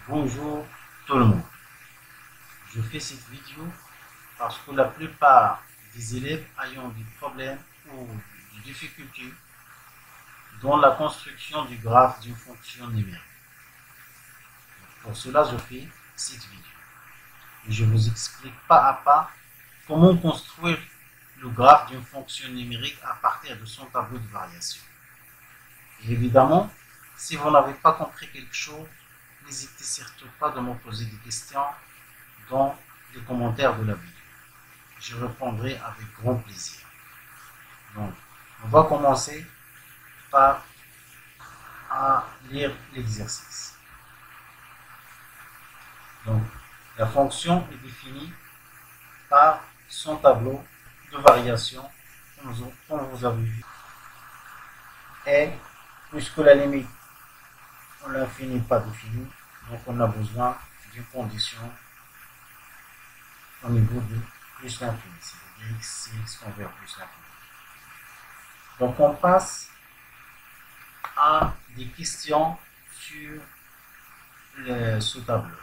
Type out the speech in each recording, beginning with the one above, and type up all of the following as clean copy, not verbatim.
Bonjour tout le monde. Je fais cette vidéo parce que la plupart des élèves ayant des problèmes ou des difficultés dans la construction du graphe d'une fonction numérique. Pour cela, je fais cette vidéo. Et je vous explique pas à pas comment construire le graphe d'une fonction numérique à partir de son tableau de variation. Et évidemment, si vous n'avez pas compris quelque chose, n'hésitez surtout pas de me poser des questions dans les commentaires de la vidéo. Je répondrai avec grand plaisir. Donc, on va commencer par lire l'exercice. Donc, la fonction est définie par son tableau de variation, comme vous avez vu. Et puisque la limite on l'infini n'est pas définie, donc on a besoin d'une condition au niveau de plus l'infini, c'est-à-dire x, si x convert plus l'infini. Donc on passe à des questions sur ce tableau.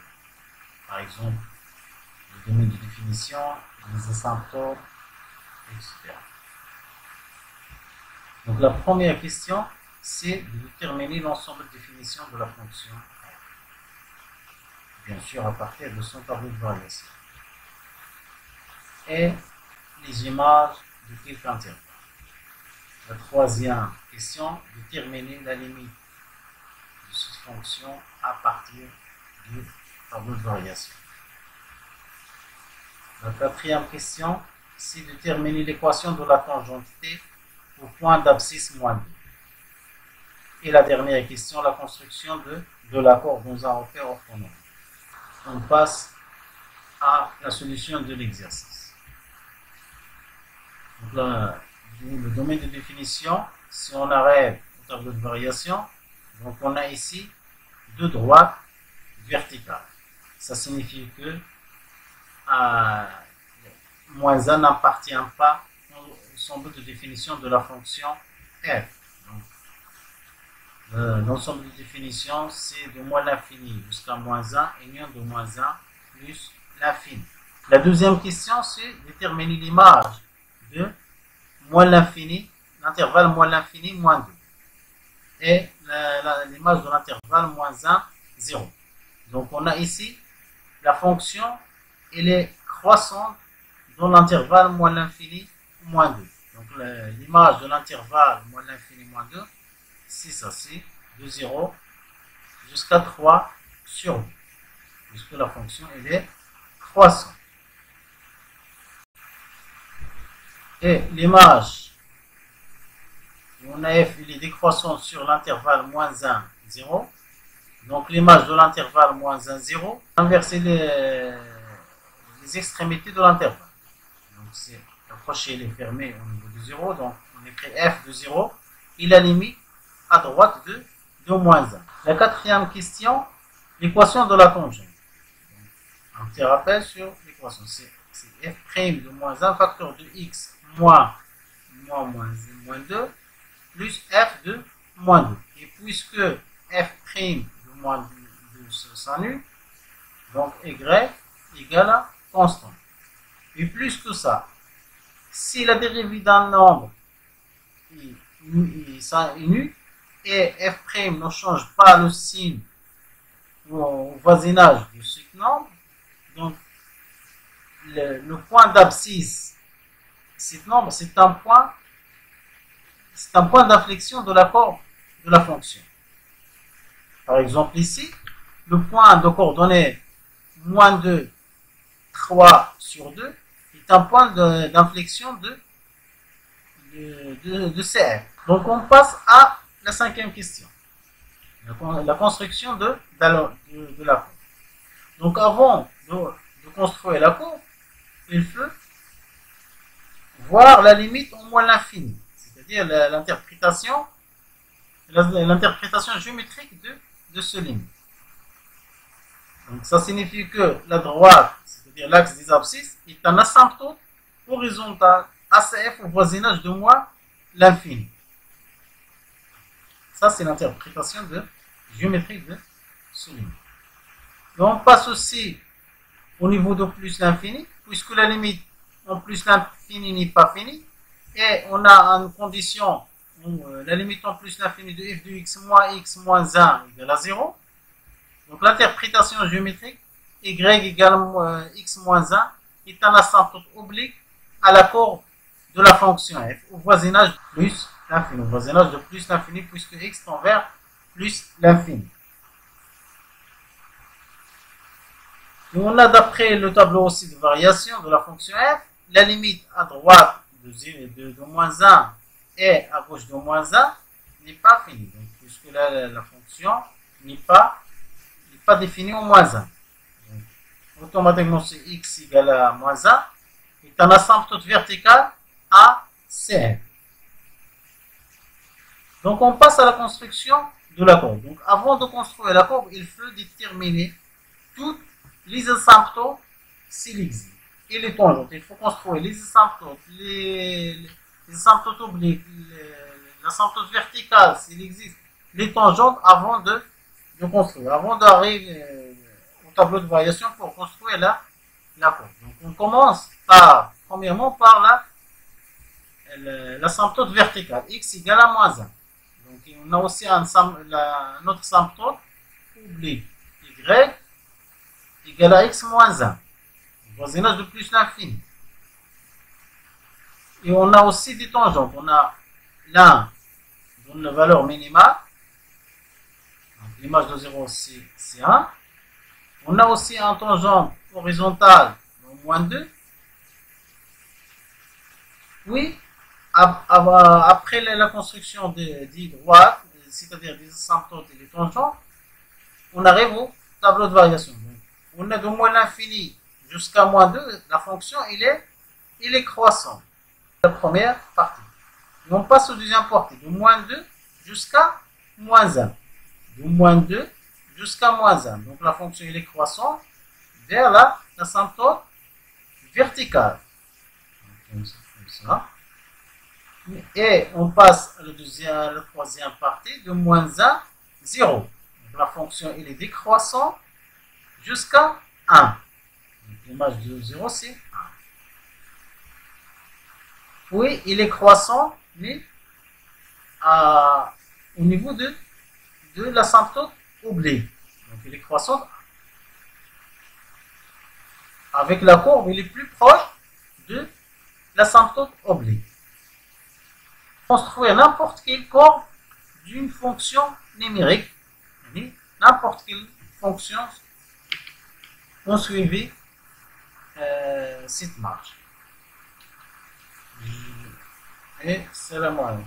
Par exemple, le domaine de définition, les asymptotes, etc. Donc la première question, c'est de déterminer l'ensemble de définition de la fonction f. Bien sûr, à partir de son tableau de variation. Et les images de quelques intervalles. La troisième question, déterminer la limite de cette fonction à partir du tableau de variation. La quatrième question, c'est déterminer l'équation de la tangentité au point d'abscisse moins 2. Et la dernière question, la construction de l'accord dans un repère orthonormal. On passe à la solution de l'exercice. Donc là, le domaine de définition, si on arrive au tableau de variation, donc on a ici deux droites verticales. Ça signifie que moins 1 n'appartient pas au ensemble de définition de la fonction f. L'ensemble de définition, c'est de moins l'infini jusqu'à moins 1 et moins de moins 1 plus l'infini. La deuxième question, c'est déterminer l'image de moins l'infini, l'intervalle moins l'infini, moins 2. Et l'image de l'intervalle moins 1, 0. Donc on a ici la fonction, elle est croissante dans l'intervalle moins l'infini, moins 2. Donc l'image de l'intervalle moins l'infini, moins 2, c'est ça, c'est de 0 jusqu'à 3 sur 2, puisque la fonction elle est croissante. Et l'image, on a f, il est décroissante sur l'intervalle moins 1, 0. Donc l'image de l'intervalle moins 1, 0, inverser les extrémités de l'intervalle. Donc c'est approché, il est fermé au niveau de 0, donc on écrit f de 0 et la limite à droite de moins 1. La quatrième question, l'équation de la tangente. Un petit rappel sur l'équation, c'est f' de moins 1 facteur de x moins 2 plus f de moins 2. Et puisque f' de moins 2 s'annule, donc y égale à constant. Et plus que ça, si la dérivée d'un nombre est nulle et f' ne change pas le signe au voisinage de ce nombre, donc le point d'abscisse, cet nombre, c'est un point d'inflexion de l'accord de la fonction. Par exemple ici, le point de coordonnée moins 2, 3 sur 2 est un point d'inflexion de CF. Donc on passe à la cinquième question, la construction de la courbe. Donc avant de construire la courbe, il faut voir la limite au moins l'infini, c'est-à-dire l'interprétation géométrique de ce limite. Donc ça signifie que la droite, c'est-à-dire l'axe des abscisses, est un asymptote horizontal ACF au voisinage de moins l'infini. Ça, c'est l'interprétation géométrique de ce limite. Et on passe aussi au niveau de plus l'infini, puisque la limite en plus l'infini n'est pas finie. Et on a une condition, la limite en plus l'infini de f de x moins 1 égale à 0. Donc l'interprétation géométrique, y égale x moins 1 est un asymptote oblique à la courbe de la fonction f au voisinage de plus l'infini, au voisinage de plus l'infini, puisque x tend vers plus l'infini. Et on a d'après le tableau aussi de variation de la fonction f, la limite à droite de moins 1 et à gauche de moins 1 n'est pas finie, donc, puisque la fonction n'est pas définie au moins 1. Donc, automatiquement, c'est x égale à moins 1 est un asymptote vertical à CF. Donc, on passe à la construction de la courbe. Donc, avant de construire la courbe, il faut déterminer toutes les asymptotes s'il existe. Et les tangentes. Il faut construire les asymptotes, les asymptotes obliques, l'asymptote verticale s'il existe, les tangentes avant de construire, avant d'arriver au tableau de variation pour construire la courbe. Donc on commence premièrement par l'asymptote verticale, x égale à moins 1. Donc on a aussi notre asymptote oblique, y égale à x moins 1. Voisinage de plus l'infini. Et on a aussi des tangentes. On a l'un donne la valeur minimale. L'image de 0 c'est 1. On a aussi un tangente horizontal de moins 2. Oui, après la construction des droites, c'est-à-dire des asymptotes et des tangentes, on arrive au tableau de variation. Donc, on a de moins l'infini jusqu'à moins 2, la fonction il est croissant. La première partie. Et on passe au deuxième partie, de moins 2 jusqu'à moins 1. De moins 2 jusqu'à moins 1. Donc la fonction il est croissant vers l'asymptote verticale. Comme ça. Et on passe à la troisième partie, de moins 1, 0. Donc la fonction il est décroissant jusqu'à 1. L'image de 0 c'est 1. Oui, il est croissant, mais au niveau de l'asymptote oblique. Donc il est croissant. Avec la courbe, il est plus proche de l'asymptote oblique. Construire n'importe quelle courbe d'une fonction numérique, n'importe quelle fonction, on suivit cette marche. Et c'est la moyenne.